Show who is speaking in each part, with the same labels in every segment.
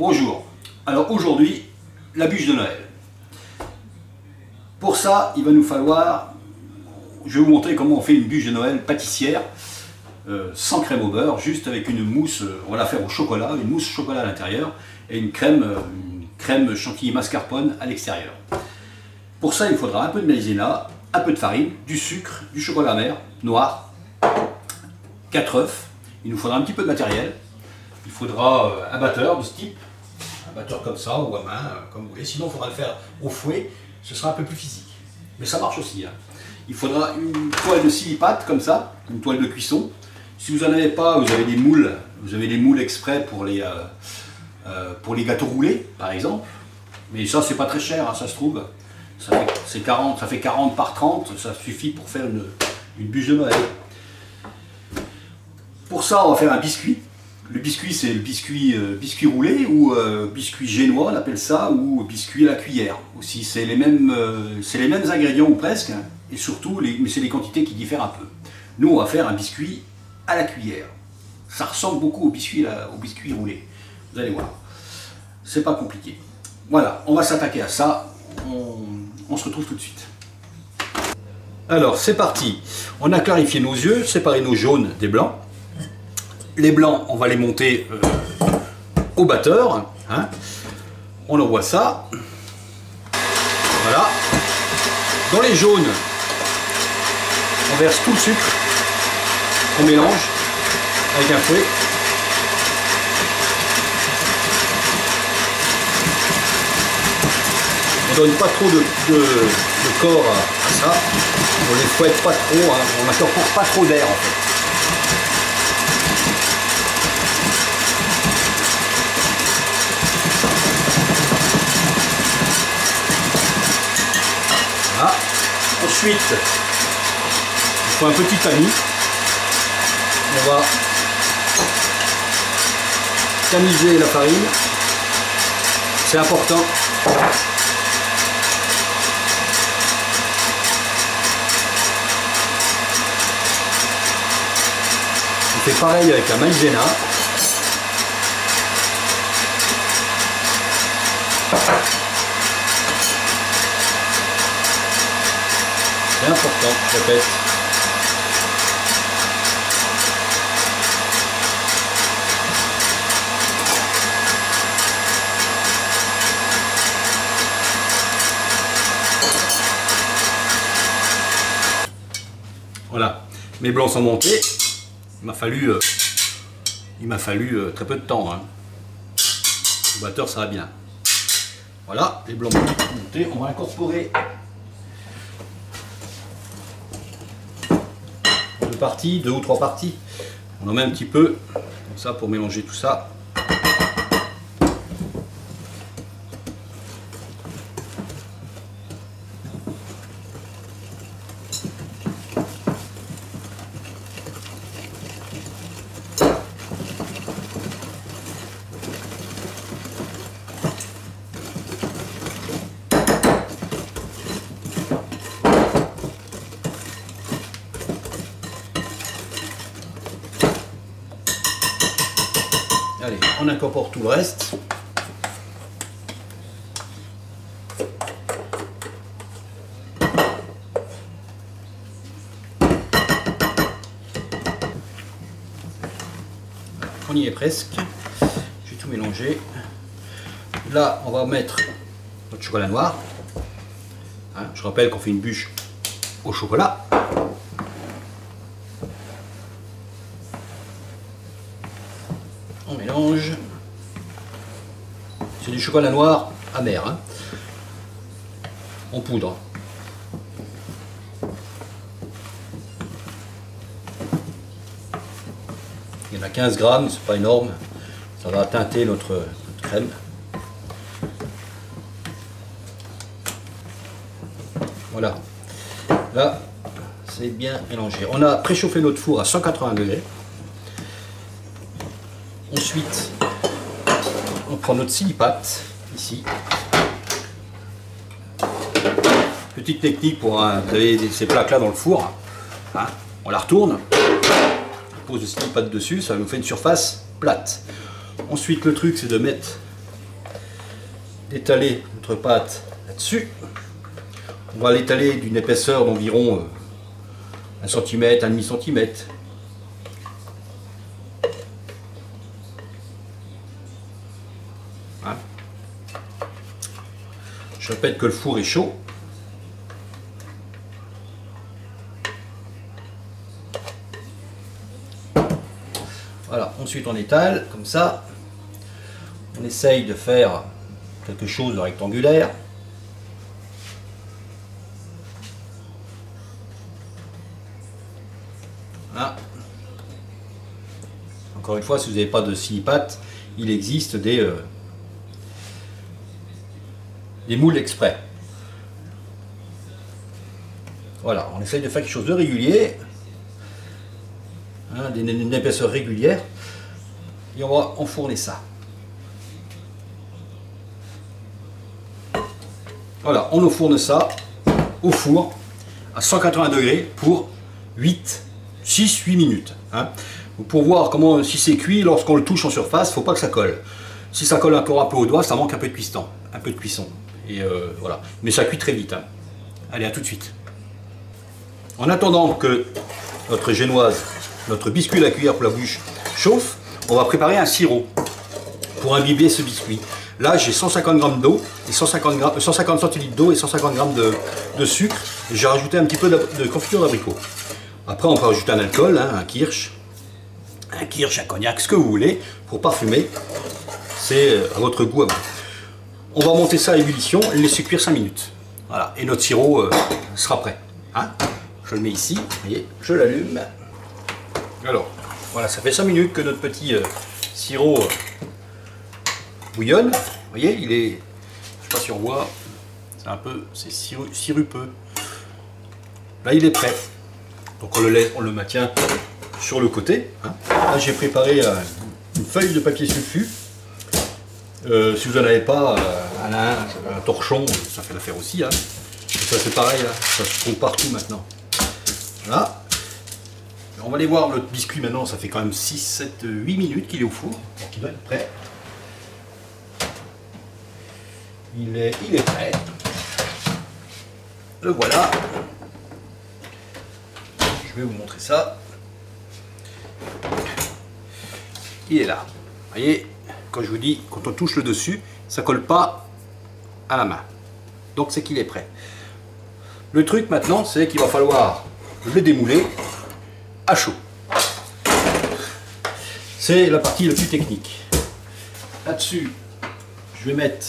Speaker 1: Bonjour. Alors aujourd'hui, la bûche de Noël. Pour ça, il va nous falloir, je vais vous montrer comment on fait une bûche de Noël pâtissière, sans crème au beurre, juste avec une mousse, on va la faire au chocolat, une mousse au chocolat à l'intérieur et une crème chantilly mascarpone à l'extérieur. Pour ça, il faudra un peu de maïzena, un peu de farine, du sucre, du chocolat amer, noir, 4 œufs. Il nous faudra un petit peu de matériel. Il faudra un batteur de ce type, un batteur comme ça ou à main, comme vous voulez. Sinon, il faudra le faire au fouet, ce sera un peu plus physique. Mais ça marche aussi. Hein. Il faudra une toile de silipate comme ça, une toile de cuisson. Si vous n'en avez pas, vous avez des moules exprès pour les gâteaux roulés, par exemple. Mais ça, c'est pas très cher, hein, ça se trouve. Ça fait 40 par 30, ça suffit pour faire une bûche de Noël. Pour ça, on va faire un biscuit. Le biscuit, c'est le biscuit roulé ou biscuit génois, on appelle ça, ou biscuit à la cuillère. Aussi, c'est les mêmes ingrédients ou presque, hein, et surtout, mais c'est les quantités qui diffèrent un peu. Nous, on va faire un biscuit à la cuillère. Ça ressemble beaucoup au biscuit roulé. Vous allez voir. C'est pas compliqué. Voilà, on va s'attaquer à ça. On se retrouve tout de suite. Alors, c'est parti. On a clarifié nos yeux, séparé nos jaunes des blancs. Les blancs, on va les monter au batteur. Hein. On envoie ça. Voilà. Dans les jaunes, on verse tout le sucre qu'on mélange avec un fouet. On ne donne pas trop de corps à ça. On les fouette pas trop. Hein. On n'incorpore pas trop d'air en fait. Voilà. Ensuite, il faut un petit tamis. On va tamiser la farine. C'est important. On fait pareil avec la maïzena. C'est important, je répète. Voilà, mes blancs sont montés. Il m'a fallu très peu de temps. Hein. Le batteur, ça va bien. Voilà, les blancs montés. On va incorporer deux ou trois parties. On en met un petit peu, comme ça, pour mélanger tout ça. Allez, on incorpore tout le reste. On y est presque. J'ai tout mélangé. Là, on va mettre notre chocolat noir. Hein, je rappelle qu'on fait une bûche au chocolat. On mélange. C'est du chocolat noir amer. Hein. En poudre. Il y en a 15 grammes, c'est pas énorme. Ça va teinter notre crème. Voilà. Là, c'est bien mélangé. On a préchauffé notre four à 180 degrés. Ensuite, on prend notre silipate, ici. Petite technique pour, vous avez ces plaques là dans le four. Hein, on la retourne, on pose le silipate dessus, ça nous fait une surface plate. Ensuite, le truc, c'est de mettre étaler notre pâte là-dessus. On va l'étaler d'une épaisseur d'environ 1 cm, 1,5 cm. Hein. Je répète que le four est chaud. Voilà, ensuite on étale comme ça. On essaye de faire quelque chose de rectangulaire. Voilà. Encore une fois, si vous n'avez pas de scie-pâte, il existe des moules exprès. Voilà, on essaye de faire quelque chose de régulier, hein, d'une épaisseur régulière, et on va enfourner ça. Voilà, on enfourne ça au four à 180 degrés pour 6-8 minutes. Hein. Pour voir comment, si c'est cuit, lorsqu'on le touche en surface, il ne faut pas que ça colle. Si ça colle encore un peu au doigt, ça manque un peu de cuisson. Et voilà. Mais ça cuit très vite. Hein. Allez, à tout de suite. En attendant que notre génoise, notre biscuit à la cuillère pour la bûche chauffe, on va préparer un sirop pour imbiber ce biscuit. Là, j'ai 150 g d'eau, et 150 centilitres d'eau et 150 g de sucre. Et j'ai rajouté un petit peu de confiture d'abricot. Après, on peut rajouter un alcool, hein, un kirsch, un cognac, ce que vous voulez, pour parfumer. C'est à votre goût. On va monter ça à ébullition et le laisser cuire 5 minutes. Voilà, et notre sirop sera prêt. Hein, je le mets ici, vous voyez, je l'allume. Alors, voilà, ça fait 5 minutes que notre petit sirop bouillonne. Vous voyez, il est, je ne sais pas si on voit, c'est sirupeux. Là, il est prêt. Donc on le maintient sur le côté. Hein. Là, j'ai préparé une feuille de papier sulfu. Si vous n'en avez pas, un torchon, ça fait l'affaire aussi. Hein. Ça c'est pareil, là. Ça se trouve partout maintenant. Voilà. On va aller voir notre biscuit maintenant, ça fait quand même 6, 7, 8 minutes qu'il est au four. Donc il doit être prêt. Il est prêt. Le voilà. Je vais vous montrer ça. Il est là. Vous voyez, quand je vous dis, quand on touche le dessus, ça ne colle pas à la main. Donc c'est qu'il est prêt. Le truc maintenant, c'est qu'il va falloir le démouler à chaud. C'est la partie la plus technique. Là-dessus, je vais mettre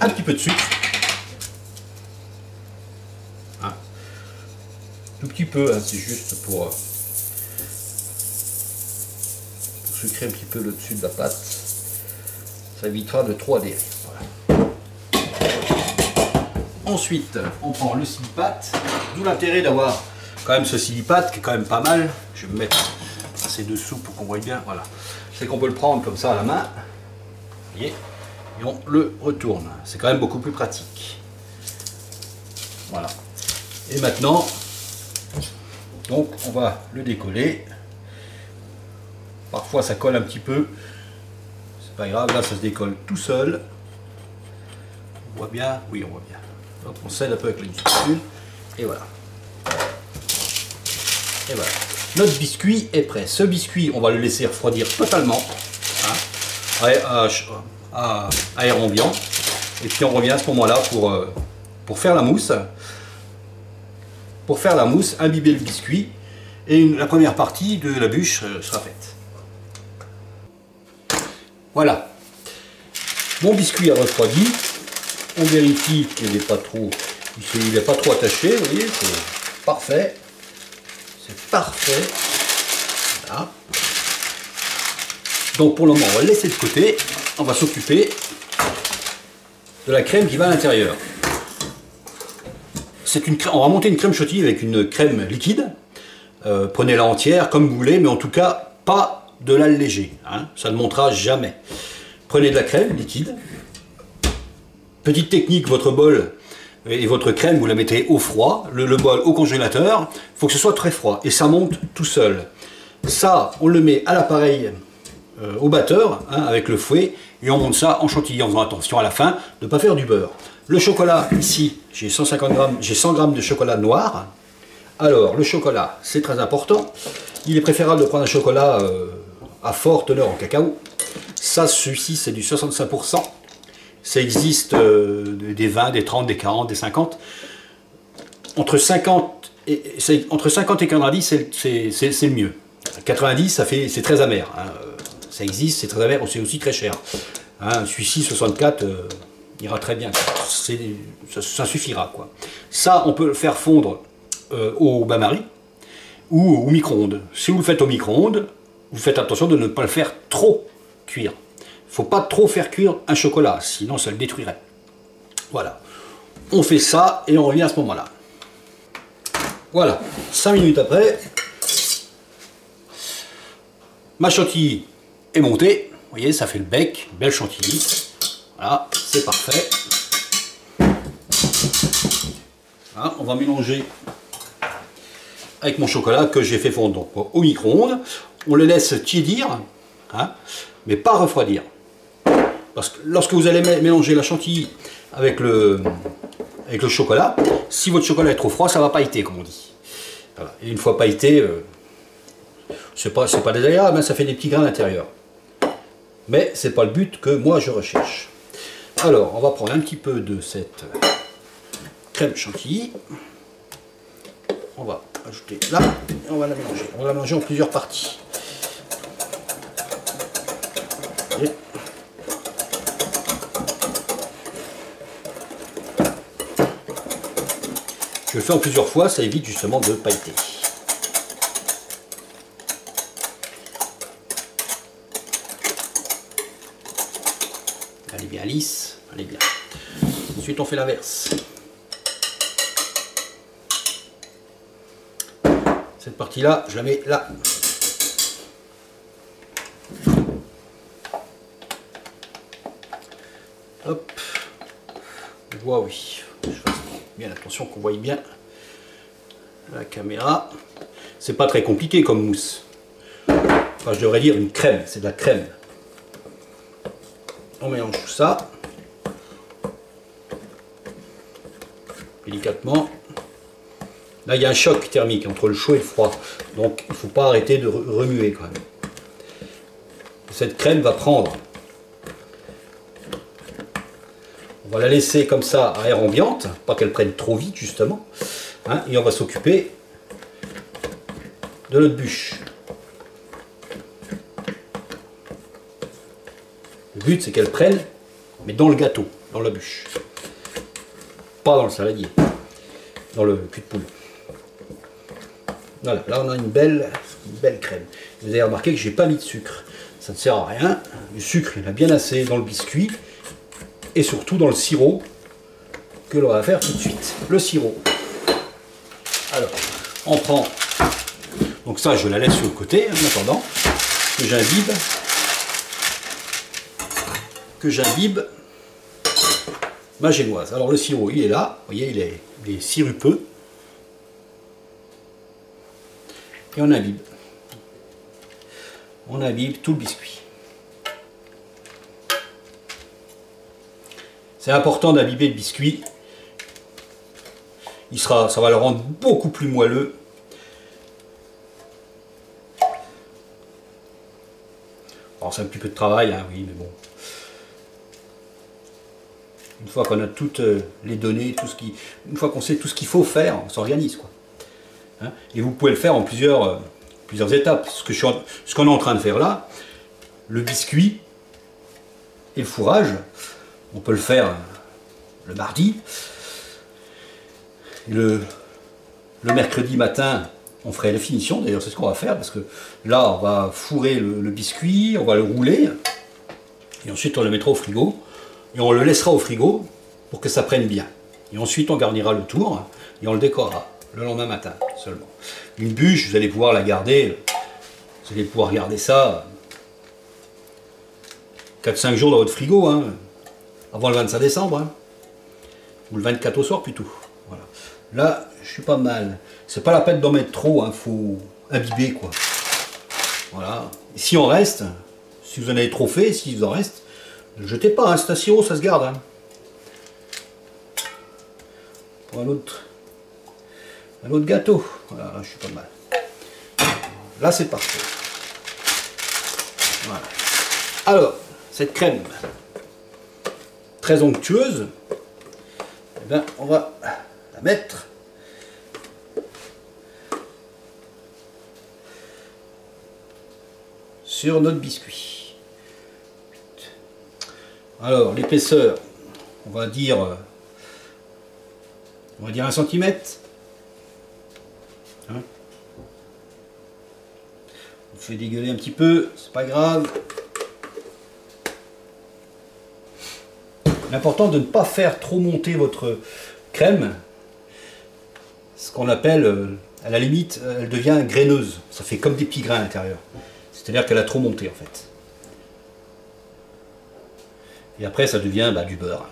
Speaker 1: un petit peu de sucre. Hein. Tout petit peu, hein, c'est juste pour sucrer un petit peu le dessus de la pâte. Ça évitera de trop adhérer. Voilà. Ensuite, on prend le silipat. D'où l'intérêt d'avoir quand même ce silipat qui est quand même pas mal. Je vais me mettre assez dessous pour qu'on voit bien. Voilà. C'est qu'on peut le prendre comme ça à la main. Vous voyez, et on le retourne. C'est quand même beaucoup plus pratique. Voilà. Et maintenant, donc on va le décoller. Parfois ça colle un petit peu. C'est pas grave, là ça se décolle tout seul. On voit bien, oui on voit bien. Donc on scelle un peu avec la spatule. Et voilà. Et voilà. Notre biscuit est prêt. Ce biscuit, on va le laisser refroidir totalement. Hein, à air ambiant. Et puis on revient à ce moment-là pour faire la mousse. Pour faire la mousse, imbiber le biscuit. Et la première partie de la bûche sera faite. Voilà. Mon biscuit a refroidi. On vérifie qu'il n'est pas trop, attaché. Vous voyez, c'est parfait. C'est parfait. Voilà. Donc pour le moment, on va le laisser de côté. On va s'occuper de la crème qui va à l'intérieur. On va monter une crème chantilly avec une crème liquide. Prenez-la entière comme vous voulez, mais en tout cas pas de l'alléger. Hein, ça ne montera jamais. Prenez de la crème liquide. Petite technique, votre bol et votre crème, vous la mettez au froid. Le bol au congélateur. Il faut que ce soit très froid et ça monte tout seul. Ça, on le met à l'appareil au batteur, hein, avec le fouet, et on monte ça en chantilly en faisant attention à la fin de ne pas faire du beurre. Le chocolat, ici, j'ai 150 grammes, j'ai 100 grammes de chocolat noir. Alors, le chocolat, c'est très important. Il est préférable de prendre un chocolat à forte teneur en cacao. Ça, celui-ci, c'est du 65%. Ça existe des 20, des 30, des 40, des 50. Entre 50 et 90, c'est le mieux. 90, c'est très amer. Hein. Ça existe, c'est très amer, c'est aussi très cher. Hein, celui-ci, 64, ira très bien. Ça suffira, quoi. Ça, on peut le faire fondre au bain-marie ou au micro-ondes. Si vous le faites au micro-ondes, vous faites attention de ne pas le faire trop cuire. Il ne faut pas trop faire cuire un chocolat, sinon ça le détruirait. Voilà. On fait ça et on revient à ce moment-là. Voilà. 5 minutes après, ma chantilly est montée. Vous voyez, ça fait le bec, belle chantilly. Voilà, c'est parfait. Voilà, on va mélanger avec mon chocolat que j'ai fait fondre donc, au micro-ondes. On le laisse tiédir, hein, mais pas refroidir. Parce que lorsque vous allez mélanger la chantilly avec le chocolat, si votre chocolat est trop froid, ça va pailleter, comme on dit. Voilà. Et une fois pailleté, c'est pas désagréable, hein, ça fait des petits grains à l'intérieur. Mais c'est pas le but que moi je recherche. Alors, on va prendre un petit peu de cette crème chantilly. On va ajouter là et on va la mélanger. On va la mélanger en plusieurs parties. Et je le fais en plusieurs fois, ça évite justement de pailleter. Elle est bien lisse, elle est bien. Ensuite on fait l'inverse. Cette partie-là, je la mets là. Hop. On voit, oui. Je fasse bien attention qu'on voie bien la caméra. C'est pas très compliqué comme mousse. Enfin, je devrais dire une crème. C'est de la crème. On mélange tout ça. Délicatement. Là, il y a un choc thermique entre le chaud et le froid. Donc, il ne faut pas arrêter de remuer quand même. Cette crème va prendre. On va la laisser comme ça à air ambiante, pas qu'elle prenne trop vite justement. Hein, et on va s'occuper de notre bûche. Le but, c'est qu'elle prenne, mais dans le gâteau, dans la bûche. Pas dans le saladier, dans le cul de poule. Voilà, là on a une belle crème. Vous avez remarqué que je n'ai pas mis de sucre. Ça ne sert à rien. Le sucre, il y en a bien assez dans le biscuit. Et surtout dans le sirop que l'on va faire tout de suite. Le sirop. Alors, on prend. Donc ça, je la laisse sur le côté en attendant que j'imbibe ma génoise. Alors le sirop, il est là. Vous voyez, il est sirupeux. Et on imbibe. On imbibe tout le biscuit. C'est important d'imbiber le biscuit. Ça va le rendre beaucoup plus moelleux. Alors c'est un petit peu de travail, hein, oui, mais bon. Une fois qu'on a toutes les données, une fois qu'on sait tout ce qu'il faut faire, on s'organise, quoi. Hein, et vous pouvez le faire en plusieurs étapes. Ce qu'on est en train de faire là, le biscuit et le fourrage, on peut le faire le mardi. Et le mercredi matin, on ferait la finition. D'ailleurs, c'est ce qu'on va faire, parce que là, on va fourrer le biscuit, on va le rouler, et ensuite on le mettra au frigo, et on le laissera au frigo pour que ça prenne bien. Et ensuite, on garnira le tour, et on le décorera le lendemain matin seulement. Une bûche, vous allez pouvoir la garder, vous allez pouvoir garder ça 4-5 jours dans votre frigo, hein, avant le 25 décembre, hein, ou le 24 au soir plutôt. Voilà. Là, je suis pas mal. C'est pas la peine d'en mettre trop, hein, faut imbiber, quoi. Voilà. Et si on reste, Si vous en avez trop fait, s'il vous en reste, ne le jetez pas, hein, c'est un sirop, ça se garde. Hein. Pour un autre gâteau. Voilà, je suis pas mal. Là, c'est parfait. Voilà. Alors, cette crème très onctueuse, eh bien, on va la mettre sur notre biscuit. Alors, l'épaisseur, on va dire 1 centimètre. Hein, on fait dégueuler un petit peu, c'est pas grave. L'important de ne pas faire trop monter votre crème, ce qu'on appelle, à la limite, elle devient graineuse. Ça fait comme des petits grains à l'intérieur. C'est-à-dire qu'elle a trop monté en fait. Et après ça devient du beurre.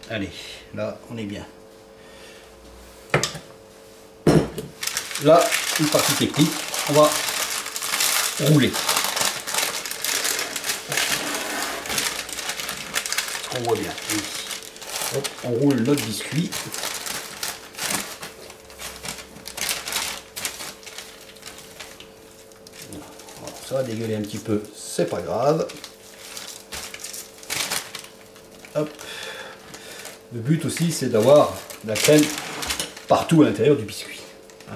Speaker 1: Allez, là on est bien. Là, une partie technique, on va rouler. On voit bien. Hop, on roule notre biscuit. Alors, ça va dégueuler un petit peu, c'est pas grave. Hop. Le but aussi, c'est d'avoir de la crème partout à l'intérieur du biscuit. Hein.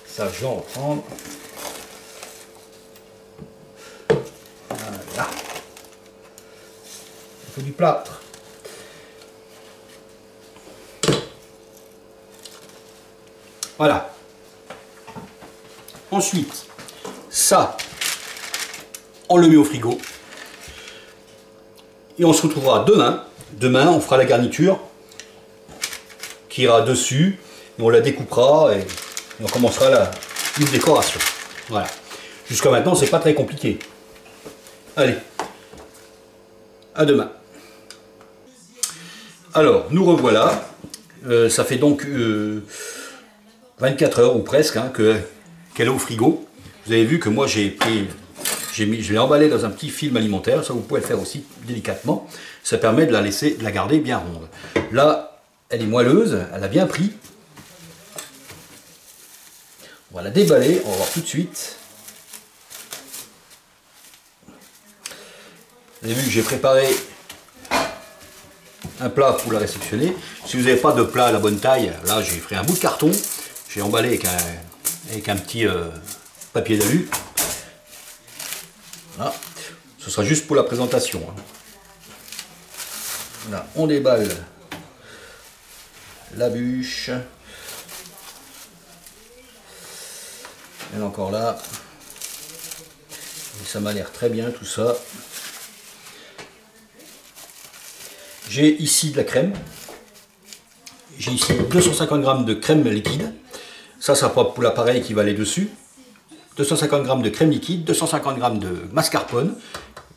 Speaker 1: Ça, je vais en reprendre. Voilà. Il faut du plâtre. Voilà. Ensuite, ça, on le met au frigo. Et on se retrouvera demain. Demain, on fera la garniture qui ira dessus. Et on la découpera et on commencera une décoration. Voilà. Jusqu'à maintenant, c'est pas très compliqué. Allez. À demain. Alors, nous revoilà. Ça fait donc 24 heures ou presque hein, qu'elle est au frigo. Vous avez vu que moi je l'ai emballée dans un petit film alimentaire. Ça vous pouvez le faire aussi délicatement. Ça permet de la garder bien ronde. Là, elle est moelleuse, elle a bien pris. On va la déballer, on va voir tout de suite. Vous avez vu que j'ai préparé un plat pour la réceptionner. Si vous n'avez pas de plat à la bonne taille, là j'ai pris un bout de carton. J'ai emballé avec un petit papier d'alu. Voilà. Ce sera juste pour la présentation. Hein. Là, on déballe la bûche. Elle est encore là. Et ça m'a l'air très bien tout ça. J'ai ici de la crème. J'ai ici 250 g de crème liquide. Ça pour l'appareil qui va aller dessus. 250 g de crème liquide, 250 g de mascarpone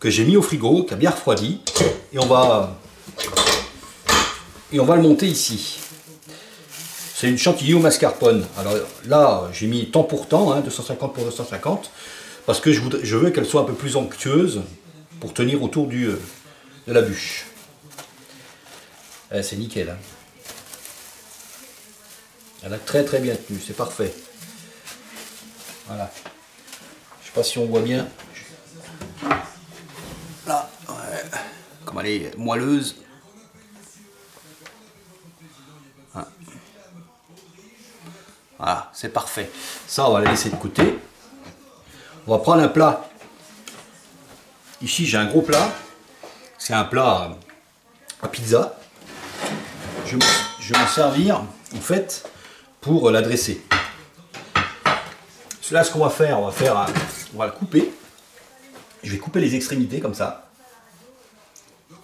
Speaker 1: que j'ai mis au frigo, qui a bien refroidi. Et on va le monter ici. C'est une chantilly au mascarpone. Alors là, j'ai mis temps pour temps, hein, 250 pour 250, parce que je veux qu'elle soit un peu plus onctueuse pour tenir autour de la bûche. C'est nickel. Hein. Elle a très très bien tenu, c'est parfait. Voilà. Je sais pas si on voit bien. Là, ouais. Comme elle est moelleuse. Voilà, c'est parfait. Ça, on va la laisser de côté. On va prendre un plat. Ici, j'ai un gros plat. C'est un plat à pizza. Je vais m'en servir, en fait, pour la dresser. Là, ce qu'on va faire, on va le couper. Je vais couper les extrémités comme ça.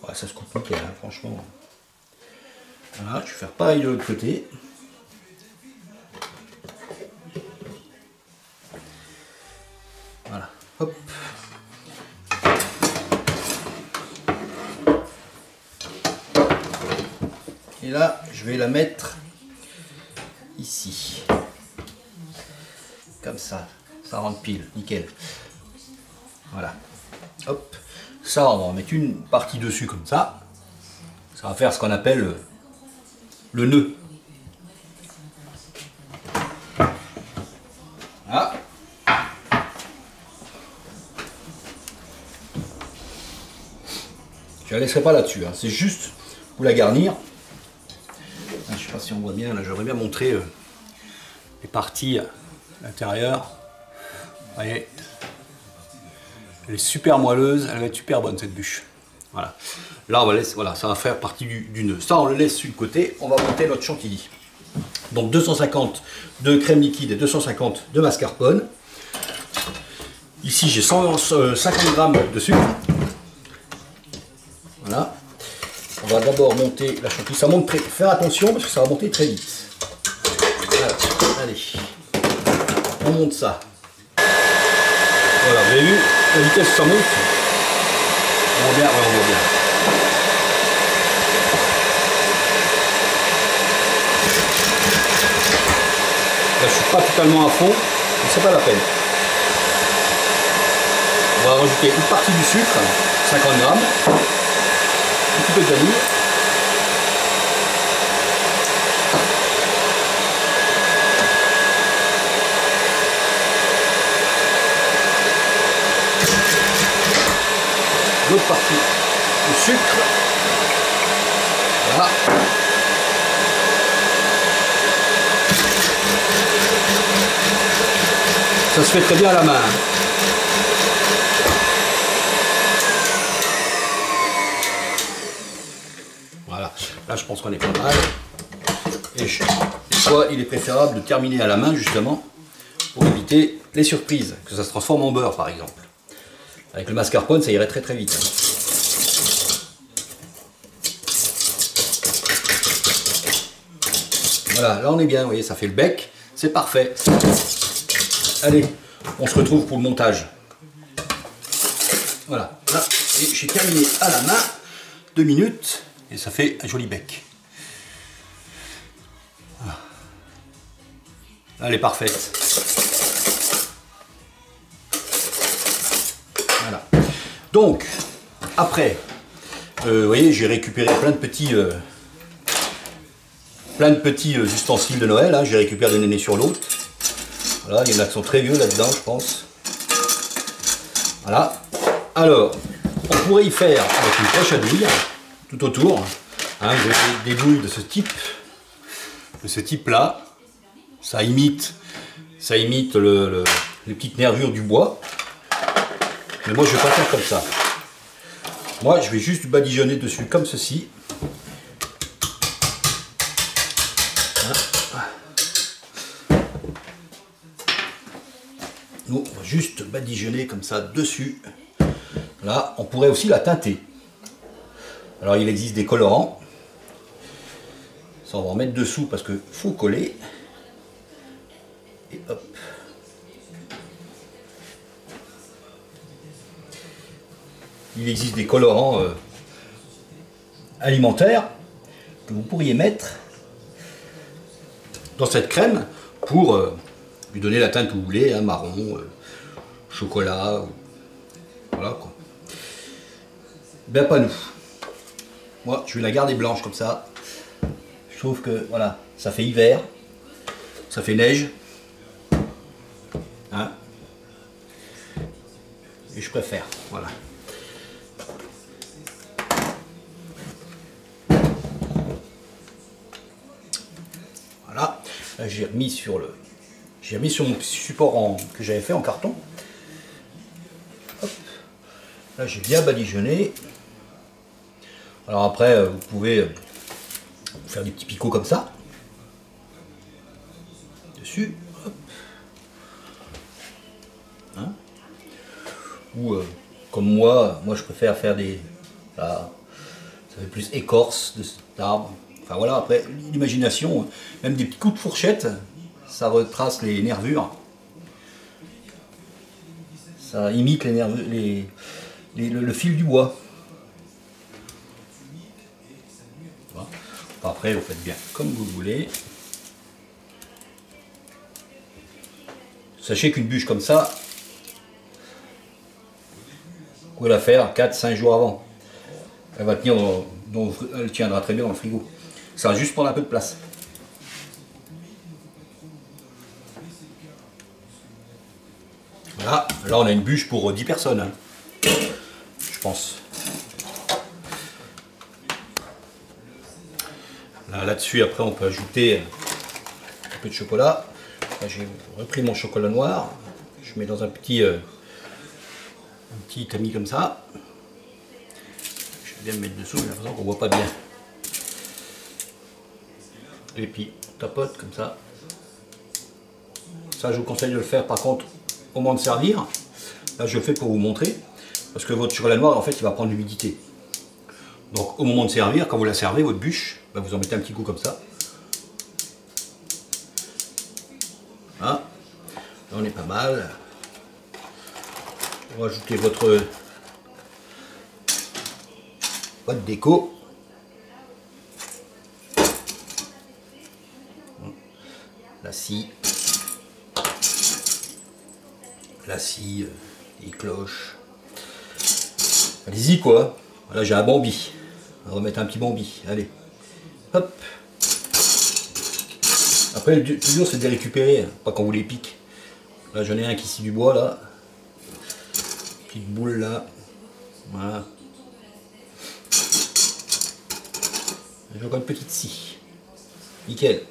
Speaker 1: Ouais, ça se coupe nickel, hein, franchement. Voilà, je vais faire pareil de l'autre côté. Voilà, hop. Et là, je vais la mettre ici. Comme ça rentre pile, nickel. Voilà. Hop. Ça, on va en mettre une partie dessus comme ça. Ça va faire ce qu'on appelle le nœud. Voilà. Je ne la laisserai pas là-dessus, hein. C'est juste pour la garnir. Je ne sais pas si on voit bien, là j'aimerais bien montrer les parties à l'intérieur. Vous voyez, elle est super moelleuse, elle va être super bonne cette bûche. Voilà. Là on va laisser, voilà, ça va faire partie du nœud. Ça on le laisse sur le côté, on va monter notre chantilly. Donc 250 de crème liquide et 250 de mascarpone. Ici j'ai 150 g de sucre. Voilà. On va d'abord monter la chantilly. Ça monte très... Faire attention parce que ça va monter très vite. Voilà. Allez. On monte ça. Voilà, vous avez vu la vitesse ça monte. On voit bien, on voit bien. Là je suis pas totalement à fond, mais c'est pas la peine. On va rajouter une partie du sucre, 50 g. Un petit peu de vanille. L'autre partie de sucre. Voilà. Ça se fait très bien à la main. Voilà, là je pense qu'on est pas mal. Et des fois il est préférable de terminer à la main justement pour éviter les surprises, que ça se transforme en beurre par exemple. Avec le mascarpone ça irait très très vite. Voilà, là on est bien, vous voyez, ça fait le bec, c'est parfait. Allez, on se retrouve pour le montage. Voilà, là j'ai terminé à la main, 2 minutes. Et ça fait un joli bec. Voilà. Elle est parfaite. Voilà. Donc, après, vous voyez, j'ai récupéré plein de petits ustensiles de Noël. Hein. J'ai récupéré des nénés sur l'autre. Voilà, il y en a qui sont très vieux là-dedans, je pense. Voilà. Alors, on pourrait y faire avec une poche à douille. Tout autour, hein, des douilles de ce type là, ça imite les petites nervures du bois, mais moi je vais pas faire comme ça. Moi je vais juste badigeonner dessus comme ceci. Hein. Nous on va juste badigeonner comme ça dessus. Là on pourrait aussi la teinter. Alors il existe des colorants, ça on va en mettre dessous parce que faut coller, et hop. Il existe des colorants alimentaires que vous pourriez mettre dans cette crème pour lui donner la teinte que vous voulez, hein, marron, chocolat, voilà quoi. Ben pas nous. Moi, je vais la garder blanche comme ça. Je trouve que, voilà, ça fait hiver. Ça fait neige. Hein? Et je préfère, voilà. Voilà. Là, j'ai remis sur mon petit support que j'avais fait en carton. Hop. Là, j'ai bien badigeonné. Alors après, vous pouvez faire des petits picots comme ça. Dessus. Hop. Hein? Ou comme moi je préfère faire des... Là, ça fait plus écorce d'arbre. Enfin voilà, après, l'imagination, même des petits coups de fourchette, ça retrace les nervures. Ça imite les nervures, le fil du bois. Après, vous faites bien comme vous voulez. Sachez qu'une bûche comme ça, pouvez la faire 4-5 jours avant. Elle va tenir elle tiendra très bien dans le frigo. Ça va juste prendre un peu de place. Voilà, là on a une bûche pour 10 personnes, hein, je pense. Là-dessus, après, on peut ajouter un peu de chocolat. J'ai repris mon chocolat noir. Je mets dans un petit tamis comme ça. Je vais bien me mettre dessous, j'ai l'impression qu'on voit pas bien. Et puis, on tapote comme ça. Ça, je vous conseille de le faire par contre au moment de servir. Là, je le fais pour vous montrer. Parce que votre chocolat noir, en fait, il va prendre l'humidité. Donc, au moment de servir, quand vous la servez, votre bûche, bah, vous en mettez un petit coup comme ça. Voilà. Là, on est pas mal. On va ajouter votre déco. La scie, les cloches. Allez-y quoi. Là j'ai un bambi. On va remettre un petit bambi. Allez. Hop. Après le plus dur c'est de les récupérer, hein, pas quand vous les pique. Là j'en ai un qui scie du bois là. Petite boule là. Voilà. J'ai encore une petite scie. Nickel.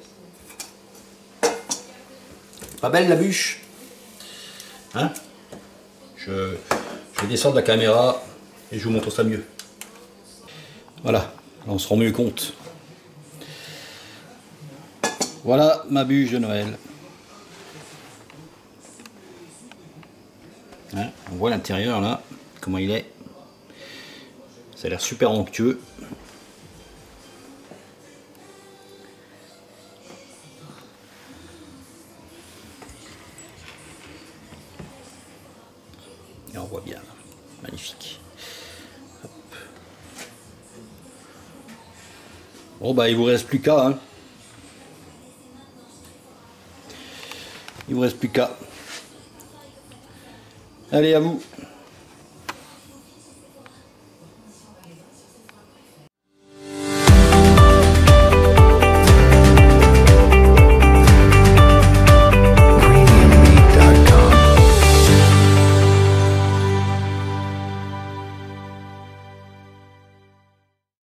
Speaker 1: Pas belle la bûche, hein? Je vais descendre la caméra et je vous montre ça mieux. Voilà, là on se rend mieux compte. Voilà ma bûche de Noël. Hein, on voit l'intérieur là, comment il est. Ça a l'air super onctueux. Et on voit bien, magnifique. Hop. Bon bah il vous reste plus qu'à, hein. Il vous reste plus qu'à. Allez à vous.